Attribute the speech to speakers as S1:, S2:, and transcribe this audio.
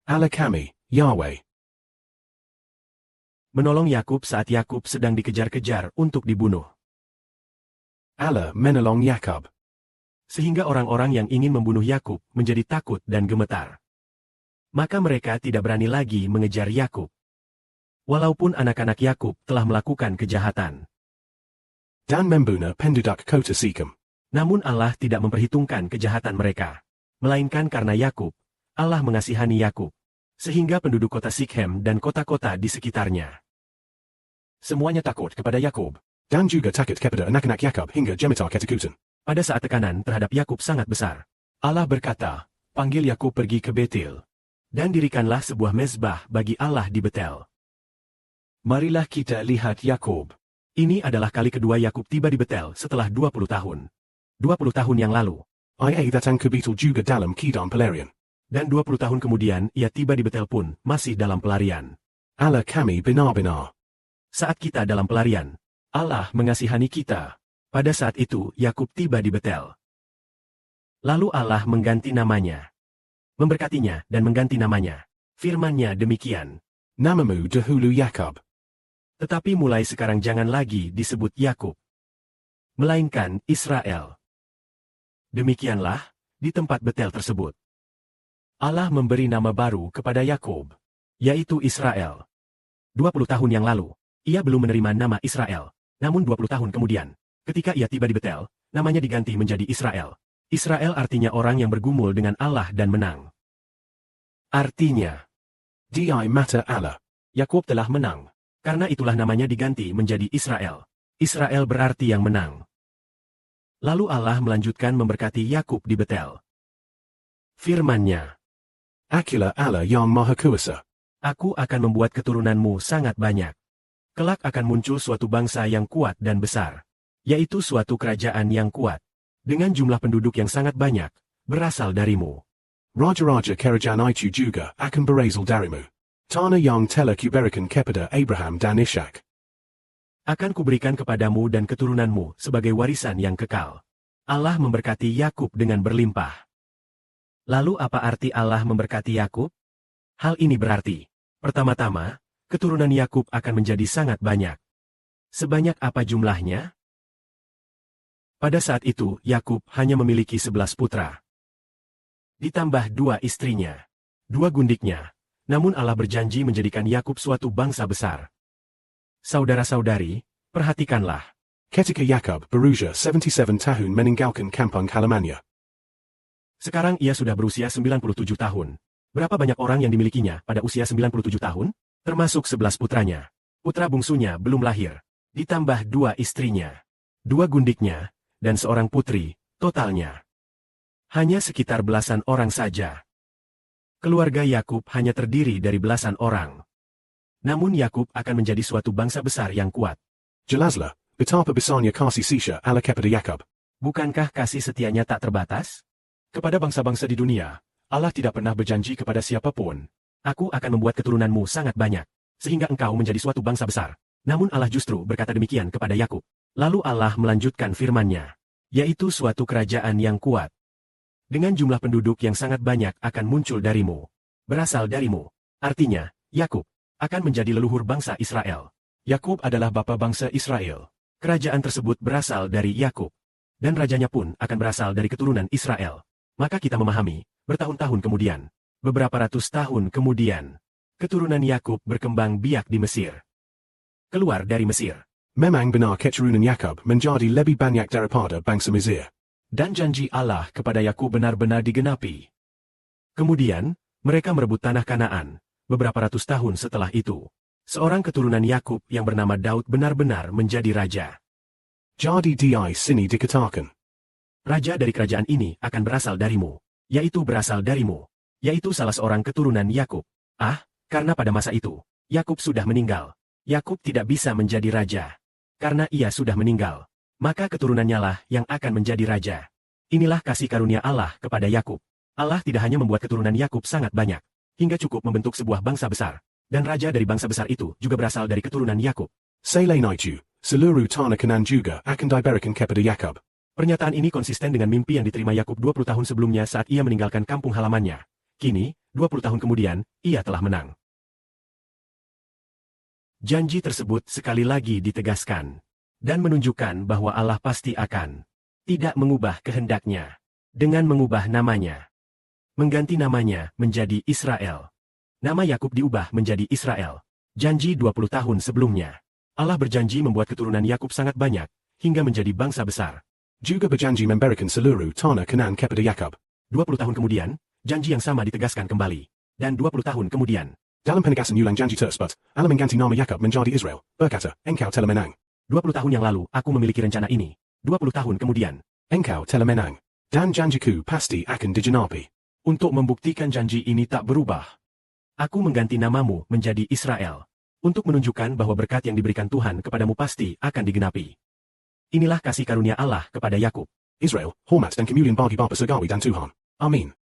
S1: Allah kami, Yahweh.
S2: Menolong Yakub saat Yakub sedang dikejar-kejar untuk dibunuh.
S1: Allah menolong Yakub.
S2: Sehingga orang-orang yang ingin membunuh Yakub menjadi takut dan gemetar. Maka mereka tidak berani lagi mengejar Yakub. Walaupun anak-anak Yakub telah melakukan kejahatan.
S1: Dan membuna penduduk kota Sikem.
S2: Namun Allah tidak memperhitungkan kejahatan mereka. Melainkan karena Yakub, Allah mengasihani Yakub. Sehingga penduduk kota Sikhem dan kota-kota di sekitarnya
S1: semuanya takut kepada Yakub. Dan juga takut kepada anak-anak Yakub hingga Jemetar ketakutan.
S2: Pada saat tekanan terhadap Yakub sangat besar, Allah berkata, panggil Yakub pergi ke Betil. Dan dirikanlah sebuah mezbah bagi Allah di Betel.
S1: Marilah kita lihat Yakub.
S2: Ini adalah kali kedua Yakub tiba di Betel setelah 20 tahun. 20 tahun yang lalu.
S1: Ia datang ke Betel juga dalam keadaan pelarian.
S2: Dan 20 tahun kemudian ia tiba di Betel pun masih dalam pelarian.
S1: Allah kami benar-benar.
S2: Saat kita dalam pelarian, Allah mengasihani kita. Pada saat itu Yakub tiba di Betel. Lalu Allah mengganti namanya. Memberkatinya dan mengganti namanya. Firman-Nya demikian.
S1: Namamu dahulu Yakub.
S2: Tetapi mulai sekarang jangan lagi disebut Yakub. Melainkan Israel. Demikianlah, di tempat Betel tersebut. Allah memberi nama baru kepada Yakub, yaitu Israel. 20 tahun yang lalu, ia belum menerima nama Israel. Namun 20 tahun kemudian, ketika ia tiba di Betel, namanya diganti menjadi Israel. Israel artinya orang yang bergumul dengan Allah dan menang. Artinya,
S1: Di mata Allah.
S2: Yakub telah menang. Karena itulah namanya diganti menjadi Israel. Israel berarti yang menang. Lalu Allah melanjutkan memberkati Yakub di Betel. Firman-Nya,
S1: Akulah Allah yang Maha Kuasa.
S2: Aku akan membuat keturunanmu sangat banyak. Kelak akan muncul suatu bangsa yang kuat dan besar. Yaitu suatu kerajaan yang kuat. Dengan jumlah penduduk yang sangat banyak, berasal darimu.
S1: Raja-raja kerajaan itu juga akan berasal darimu. Tanah yang telah kuberikan kepada Abraham dan Ishak.
S2: Akan kuberikan kepadamu dan keturunanmu sebagai warisan yang kekal. Allah memberkati Yakub dengan berlimpah. Lalu apa arti Allah memberkati Yakub? Hal ini berarti, pertama-tama, keturunan Yakub akan menjadi sangat banyak. Sebanyak apa jumlahnya? Pada saat itu, Yakub hanya memiliki 11 putra. Ditambah 2 istrinya, 2 gundiknya. Namun Allah berjanji menjadikan Yakub suatu bangsa besar. Saudara-saudari, perhatikanlah.
S1: Ketika Yakub berusia 77 tahun meninggalkan kampung halamannya.
S2: Sekarang ia sudah berusia 97 tahun. Berapa banyak orang yang dimilikinya pada usia 97 tahun? Termasuk 11 putranya. Putra bungsunya belum lahir. Ditambah 2 istrinya, 2 gundiknya, dan seorang putri, totalnya hanya sekitar belasan orang saja. Keluarga Yakub hanya terdiri dari belasan orang. Namun Yakub akan menjadi suatu bangsa besar yang kuat.
S1: Jelaslah, betapa besarnya kasih setia Allah kepada Yakub.
S2: Bukankah kasih setianya tak terbatas? Kepada bangsa-bangsa di dunia, Allah tidak pernah berjanji kepada siapapun, aku akan membuat keturunanmu sangat banyak, sehingga engkau menjadi suatu bangsa besar. Namun Allah justru berkata demikian kepada Yakub. Lalu Allah melanjutkan firman-Nya, yaitu suatu kerajaan yang kuat. Dengan jumlah penduduk yang sangat banyak akan muncul darimu. Berasal darimu. Artinya, Yakub akan menjadi leluhur bangsa Israel. Yakub adalah bapa bangsa Israel. Kerajaan tersebut berasal dari Yakub. Dan rajanya pun akan berasal dari keturunan Israel. Maka kita memahami, bertahun-tahun kemudian, beberapa ratus tahun kemudian, keturunan Yakub berkembang biak di Mesir. Keluar dari Mesir.
S1: Memang benar keturunan Yakub menjadi lebih banyak daripada bangsa Mesir.
S2: Dan janji Allah kepada Yakub benar-benar digenapi. Kemudian, mereka merebut tanah Kanaan. Beberapa ratus tahun setelah itu, seorang keturunan Yakub yang bernama Daud benar-benar menjadi raja.
S1: Jadi di sini dikatakan,
S2: Raja dari kerajaan ini akan berasal darimu, yaitu berasal darimu, yaitu salah seorang keturunan Yakub. Karena pada masa itu, Yakub sudah meninggal. Yakub tidak bisa menjadi raja. Karena ia sudah meninggal, maka keturunannya lah yang akan menjadi raja. Inilah kasih karunia Allah kepada Yakub. Allah tidak hanya membuat keturunan Yakub sangat banyak, hingga cukup membentuk sebuah bangsa besar. Dan raja dari bangsa besar itu juga berasal dari keturunan Yakub.
S1: Selain itu, seluruh tanah Kanan juga akan diberikan kepada Yakub.
S2: Pernyataan ini konsisten dengan mimpi yang diterima Yakub 20 tahun sebelumnya saat ia meninggalkan kampung halamannya, Kini, 20 tahun kemudian, ia telah menang. Janji tersebut sekali lagi ditegaskan dan menunjukkan bahwa Allah pasti akan tidak mengubah kehendaknya dengan mengubah namanya. Mengganti namanya menjadi Israel. Nama Yakub diubah menjadi Israel. Janji 20 tahun sebelumnya. Allah berjanji membuat keturunan Yakub sangat banyak, hingga menjadi bangsa besar.
S1: Juga berjanji memberikan seluruh tanah Kanaan kepada Yakub.
S2: 20 tahun kemudian, janji yang sama ditegaskan kembali. Dan 20 tahun kemudian,
S1: dalam penegasan ulang janji tersebut, Allah mengganti nama Yakub menjadi Israel, berkata, engkau telah menang.
S2: 20 tahun yang lalu aku memiliki rencana ini. 20 tahun kemudian,
S1: engkau telah menang. Dan janjiku pasti akan digenapi.
S2: Untuk membuktikan janji ini tak berubah, aku mengganti namamu menjadi Israel. Untuk menunjukkan bahwa berkat yang diberikan Tuhan kepadamu pasti akan digenapi. Inilah kasih karunia Allah kepada Yakub.
S1: Israel, hormat dan kemuliaan bagi Bapa Surgawi dan Tuhan. Amin.